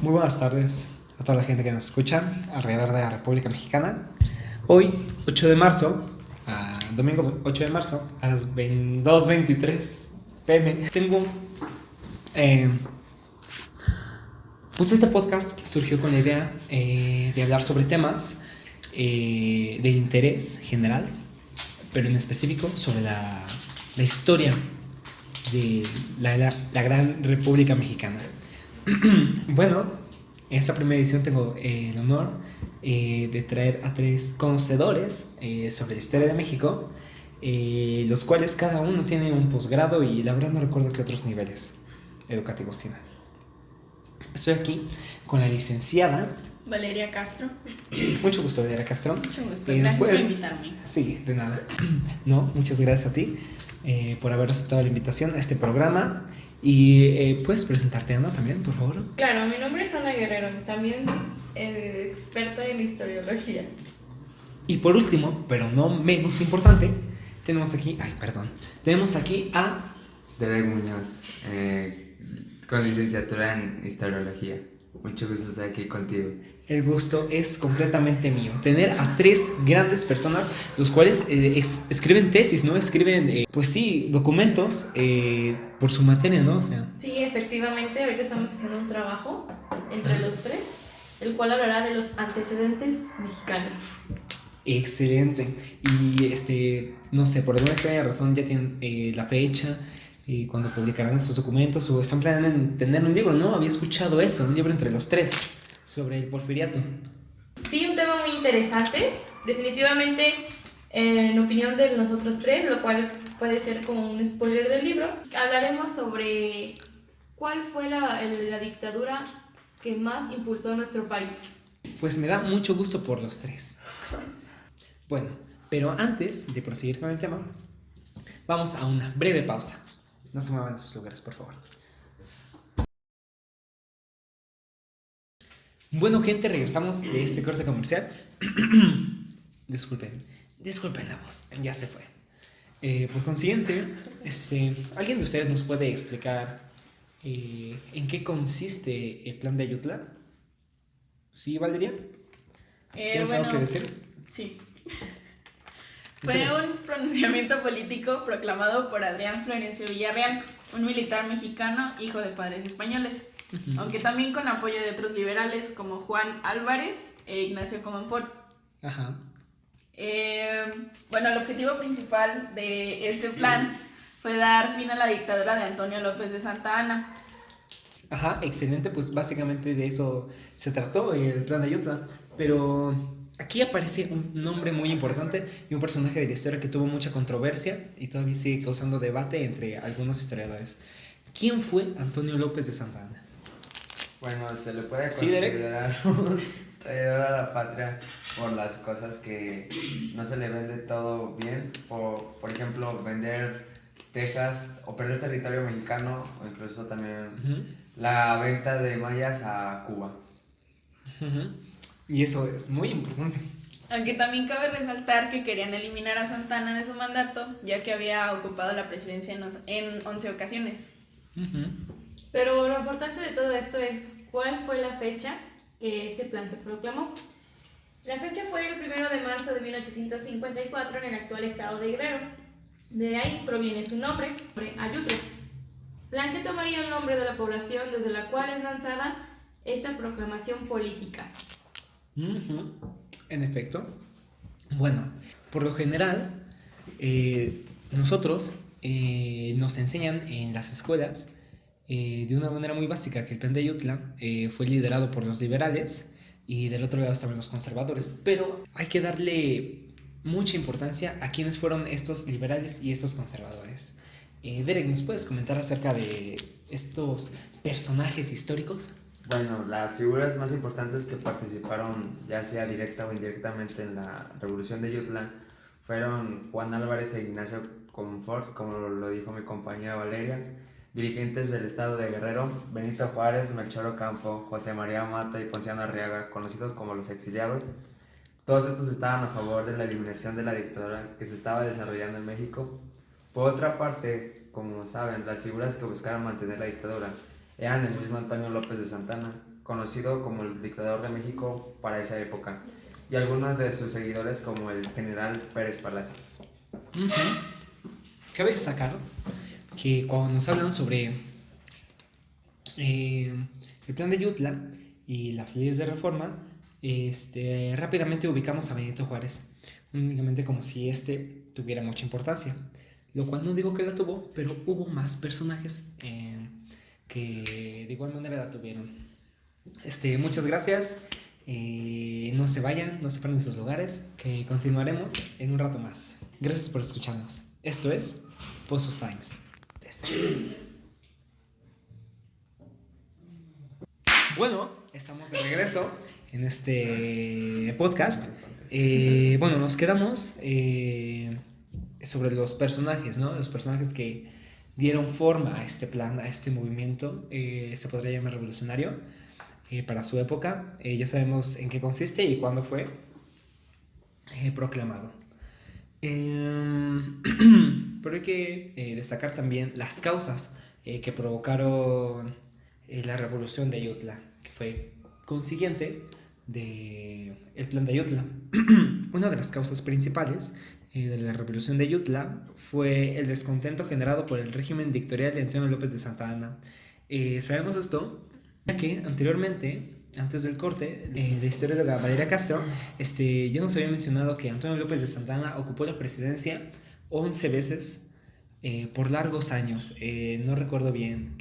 Muy buenas tardes a toda la gente que nos escucha alrededor de la República Mexicana. Hoy, 8 de marzo, domingo 8 de marzo, a las 2:23 pm, tengo... eh, pues este podcast surgió con la idea de hablar sobre temas de interés general, pero en específico sobre la historia de la gran República Mexicana. Bueno, en esta primera edición tengo el honor de traer a tres conocedores sobre la historia de México, los cuales cada uno tiene un posgrado y la verdad no recuerdo qué otros niveles educativos tienen. Estoy aquí con la licenciada Valeria Castro. Mucho gusto, Valeria Castro. Mucho gusto, gracias por invitarme. Sí, de nada. No, muchas gracias a ti por haber aceptado la invitación a este programa. Y puedes presentarte, Ana, también, por favor. Claro, mi nombre es Ana Guerrero, también experta en historiología. Y por último, pero no menos importante, tenemos aquí a Derek Muñoz, con licenciatura en historiología. Mucho gusto estar aquí contigo. El gusto es completamente mío. Tener a tres grandes personas, los cuales escriben tesis, ¿no? Escriben, pues sí, documentos por su materia, ¿no? O sea. Sí, efectivamente, ahorita estamos haciendo un trabajo entre los tres, el cual hablará de los antecedentes mexicanos. Excelente. Y no sé, por alguna extraña razón ya tienen la fecha cuando publicarán estos documentos o están planeando tener un libro, ¿no? Había escuchado eso, un libro entre los tres sobre el porfiriato. Sí, un tema muy interesante, definitivamente en opinión de nosotros tres, lo cual puede ser como un spoiler del libro. Hablaremos sobre cuál fue la dictadura que más impulsó nuestro país. Pues me da mucho gusto por los tres. Bueno, pero antes de proseguir con el tema, vamos a una breve pausa. No se muevan a sus lugares, por favor. Bueno, gente, regresamos de este corte comercial. Disculpen la voz, ya se fue. Por consiguiente, ¿alguien de ustedes nos puede explicar en qué consiste el plan de Ayutla? ¿Sí, Valeria? ¿Tienes algo que decir? Sí. Fue un pronunciamiento político proclamado por Adrián Florencio Villarreal, un militar mexicano, hijo de padres españoles, aunque también con apoyo de otros liberales como Juan Álvarez e Ignacio Comonfort. Ajá. Bueno, el objetivo principal de este plan fue dar fin a la dictadura de Antonio López de Santa Anna. Ajá, excelente, pues básicamente de eso se trató el plan de Ayutla, pero aquí aparece un nombre muy importante y un personaje de la historia que tuvo mucha controversia y todavía sigue causando debate entre algunos historiadores. ¿Quién fue Antonio López de Santa Anna? Bueno, se le puede ¿Sí, considerar un traidor a la patria por las cosas que no se le vende todo bien. Por ejemplo, vender Texas o perder territorio mexicano, o incluso también la venta de mayas a Cuba. Y eso es muy importante. Aunque también cabe resaltar que querían eliminar a Santa Anna de su mandato, ya que había ocupado la presidencia en 11 ocasiones. Pero lo importante de todo esto es cuál fue la fecha que este plan se proclamó. La fecha fue el 1 de marzo de 1854 en el actual estado de Guerrero. De ahí proviene su nombre, Ayutla, plan que tomaría el nombre de la población desde la cual es lanzada esta proclamación política. En efecto. Bueno, por lo general, nosotros nos enseñan en las escuelas de una manera muy básica que el plan de Ayutla fue liderado por los liberales y del otro lado estaban los conservadores, pero hay que darle mucha importancia a quiénes fueron estos liberales y estos conservadores. Derek, ¿nos puedes comentar acerca de estos personajes históricos? Bueno, las figuras más importantes que participaron, ya sea directa o indirectamente, en la revolución de Ayutla fueron Juan Álvarez e Ignacio Comonfort, como lo dijo mi compañera Valeria, dirigentes del estado de Guerrero, Benito Juárez, Melchor Ocampo, José María Mata y Ponciano Arriaga, conocidos como los exiliados. Todos estos estaban a favor de la eliminación de la dictadura que se estaba desarrollando en México. Por otra parte, como saben, las figuras que buscaban mantener la dictadura eran el mismo Antonio López de Santa Anna, conocido como el dictador de México para esa época, y algunos de sus seguidores como el general Pérez Palacios. Cabe destacar que cuando nos hablan sobre el plan de Ayutla y las leyes de reforma, rápidamente ubicamos a Benito Juárez, únicamente como si tuviera mucha importancia, lo cual no digo que la tuvo, pero hubo más personajes que de igual manera la tuvieron. Muchas gracias, no se vayan, no se paren en sus lugares, que continuaremos en un rato más. Gracias por escucharnos. Esto es Pozos Times. Bueno, estamos de regreso en este podcast. Bueno, nos quedamos sobre los personajes, ¿no? Los personajes que dieron forma a este plan, a este movimiento, se podría llamar revolucionario para su época. Ya sabemos en qué consiste y cuándo fue proclamado. Pero hay que destacar también las causas que provocaron la revolución de Ayutla, que fue consiguiente del plan de Ayutla. Una de las causas principales de la revolución de Ayutla fue el descontento generado por el régimen dictatorial de Antonio López de Santa Anna. Sabemos esto ya que anteriormente, antes del corte, la historióloga Valeria Castro ya nos había mencionado que Antonio López de Santa Anna ocupó la presidencia 11 veces por largos años. No recuerdo bien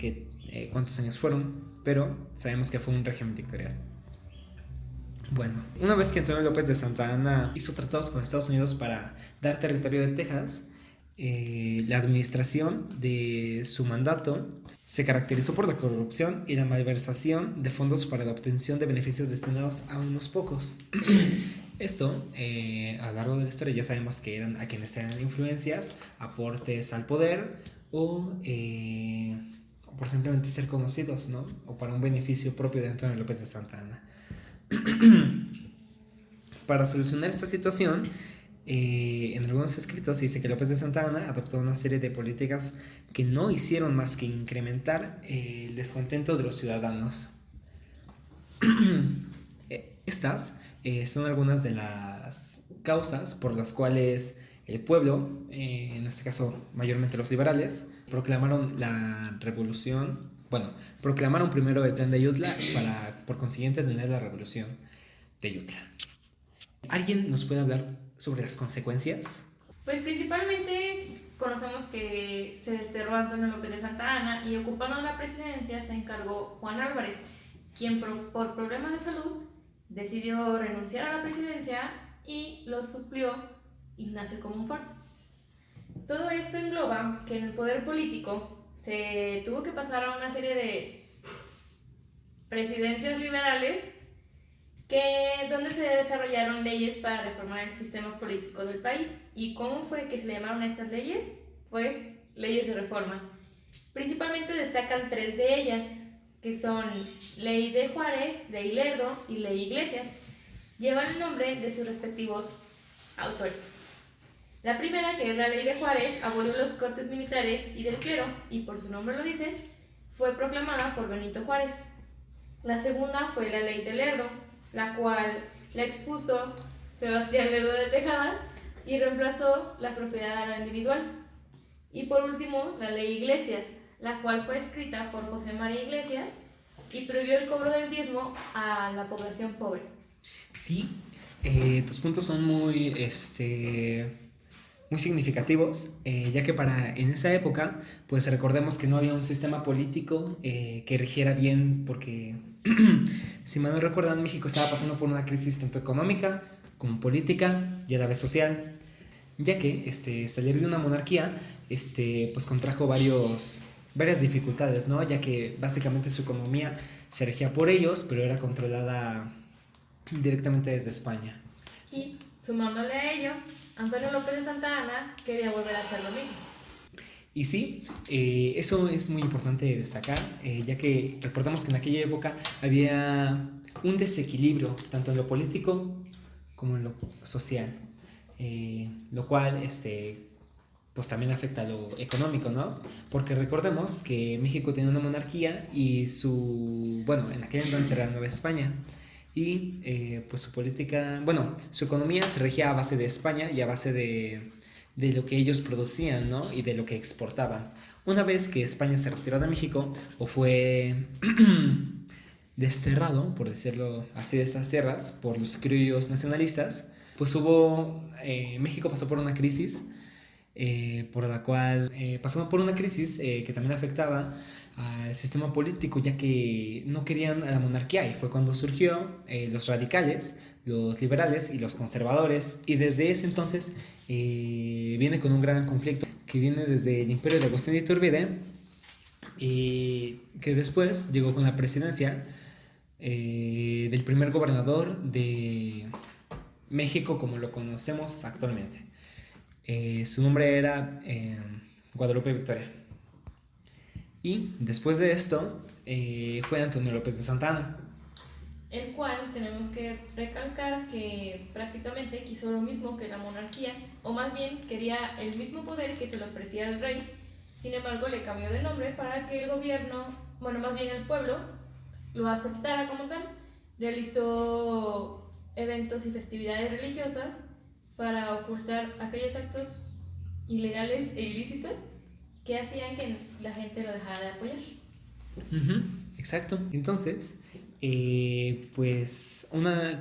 cuántos años fueron, pero sabemos que fue un régimen dictatorial. Bueno, una vez que Antonio López de Santa Anna hizo tratados con Estados Unidos para dar territorio de Texas, la administración de su mandato se caracterizó por la corrupción y la malversación de fondos para la obtención de beneficios destinados a unos pocos. Esto, a lo largo de la historia ya sabemos que eran a quienes tenían influencias, aportes al poder o por simplemente ser conocidos, ¿no? O para un beneficio propio de Antonio López de Santa Anna. Para solucionar esta situación, en algunos escritos se dice que López de Santa Anna adoptó una serie de políticas que no hicieron más que incrementar el descontento de los ciudadanos. Estas son algunas de las causas por las cuales el pueblo, en este caso mayormente los liberales, proclamaron la revolución. Bueno, proclamaron primero el plan de Ayutla para, por consiguiente, tener la revolución de Ayutla. ¿Alguien nos puede hablar sobre las consecuencias? Pues principalmente conocemos que se desterró a Antonio López de Santa Anna y ocupando la presidencia se encargó Juan Álvarez, quien por problemas de salud decidió renunciar a la presidencia y lo suplió Ignacio Comonfort. Todo esto engloba que en el poder político se tuvo que pasar a una serie de presidencias liberales donde se desarrollaron leyes para reformar el sistema político del país. ¿Y cómo fue que se le llamaron a estas leyes? Pues leyes de reforma. Principalmente destacan 3 de ellas, que son Ley de Juárez, Ley Lerdo y Ley Iglesias. Llevan el nombre de sus respectivos autores. La primera, que es la Ley de Juárez, abolió los cortes militares y del clero, y por su nombre lo dice, fue proclamada por Benito Juárez. La segunda fue la Ley de Lerdo, la cual la expuso Sebastián Lerdo de Tejada y reemplazó la propiedad a la individual. Y por último, la Ley Iglesias, la cual fue escrita por José María Iglesias y prohibió el cobro del diezmo a la población pobre. Sí, tus puntos son muy significativos, ya que en esa época, pues recordemos que no había un sistema político que rigiera bien, porque si mal no recuerdan, México estaba pasando por una crisis tanto económica como política y a la vez social, ya que salir de una monarquía pues contrajo varias dificultades, ¿no? Ya que básicamente su economía se regía por ellos, pero era controlada directamente desde España. Y sumándole a ello, Antonio López de Santa Anna quería volver a hacer lo mismo. Y sí, eso es muy importante destacar, ya que recordamos que en aquella época había un desequilibrio tanto en lo político como en lo social, lo cual pues también afecta a lo económico, ¿no? Porque recordemos que México tiene una monarquía y en aquel entonces era Nueva España. Y pues su política, su economía se regía a base de España y a base de lo que ellos producían, ¿no? Y de lo que exportaban. Una vez que España se retiró de México o fue desterrado, por decirlo así, de esas tierras por los criollos nacionalistas, pues México pasó por una crisis pasó por una crisis que también afectaba al sistema político, ya que no querían a la monarquía, y fue cuando surgió los radicales, los liberales y los conservadores, y desde ese entonces viene con un gran conflicto que viene desde el imperio de Agustín de Iturbide, y que después llegó con la presidencia del primer gobernador de México como lo conocemos actualmente. Su nombre era Guadalupe Victoria. Y después de esto fue Antonio López de Santana. El cual tenemos que recalcar que prácticamente quiso lo mismo que la monarquía, o más bien quería el mismo poder que se le ofrecía al rey. Sin embargo, le cambió de nombre para que el gobierno, más bien el pueblo, lo aceptara como tal. Realizó eventos y festividades religiosas para ocultar aquellos actos ilegales e ilícitos que hacían que la gente lo dejara de apoyar. Exacto. Entonces,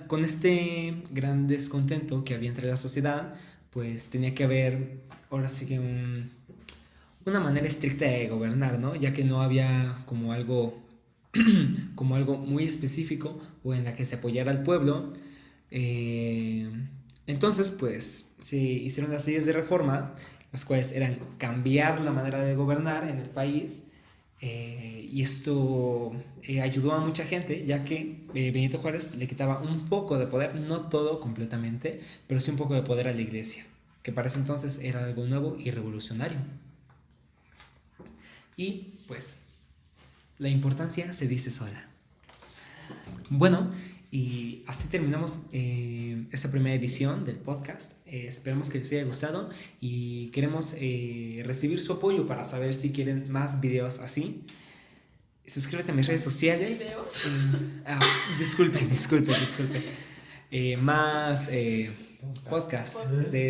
con este gran descontento que había entre la sociedad, pues tenía que haber, ahora sí que una manera estricta de gobernar, ¿no? Ya que no había como algo muy específico o en la que se apoyara al pueblo. Entonces, pues, se hicieron las leyes de reforma, las cuales eran cambiar la manera de gobernar en el país, y esto ayudó a mucha gente, ya que Benito Juárez le quitaba un poco de poder, no todo completamente, pero sí un poco de poder a la iglesia, que para ese entonces era algo nuevo y revolucionario. Y pues, la importancia se dice sola. Bueno, y así terminamos esta primera edición del podcast. Esperemos que les haya gustado y queremos recibir su apoyo para saber si quieren más videos así. Suscríbete a mis redes sociales. Disculpe. Más podcast de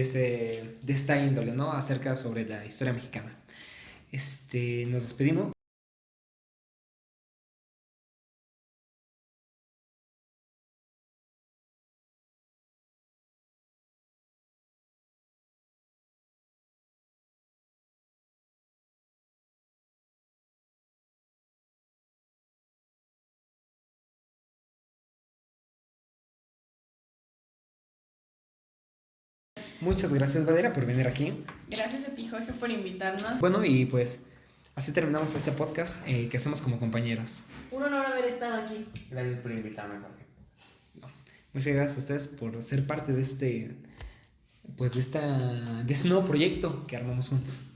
esta índole, ¿no? Acerca sobre la historia mexicana. Nos despedimos. Muchas gracias, Valera, por venir aquí. Gracias a ti, Jorge, por invitarnos. Bueno, y pues así terminamos este podcast que hacemos como compañeros. Un honor haber estado aquí. Gracias por invitarme, Jorge. Muchas gracias a ustedes por ser parte de este nuevo proyecto que armamos juntos.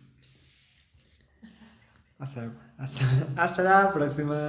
Hasta la próxima.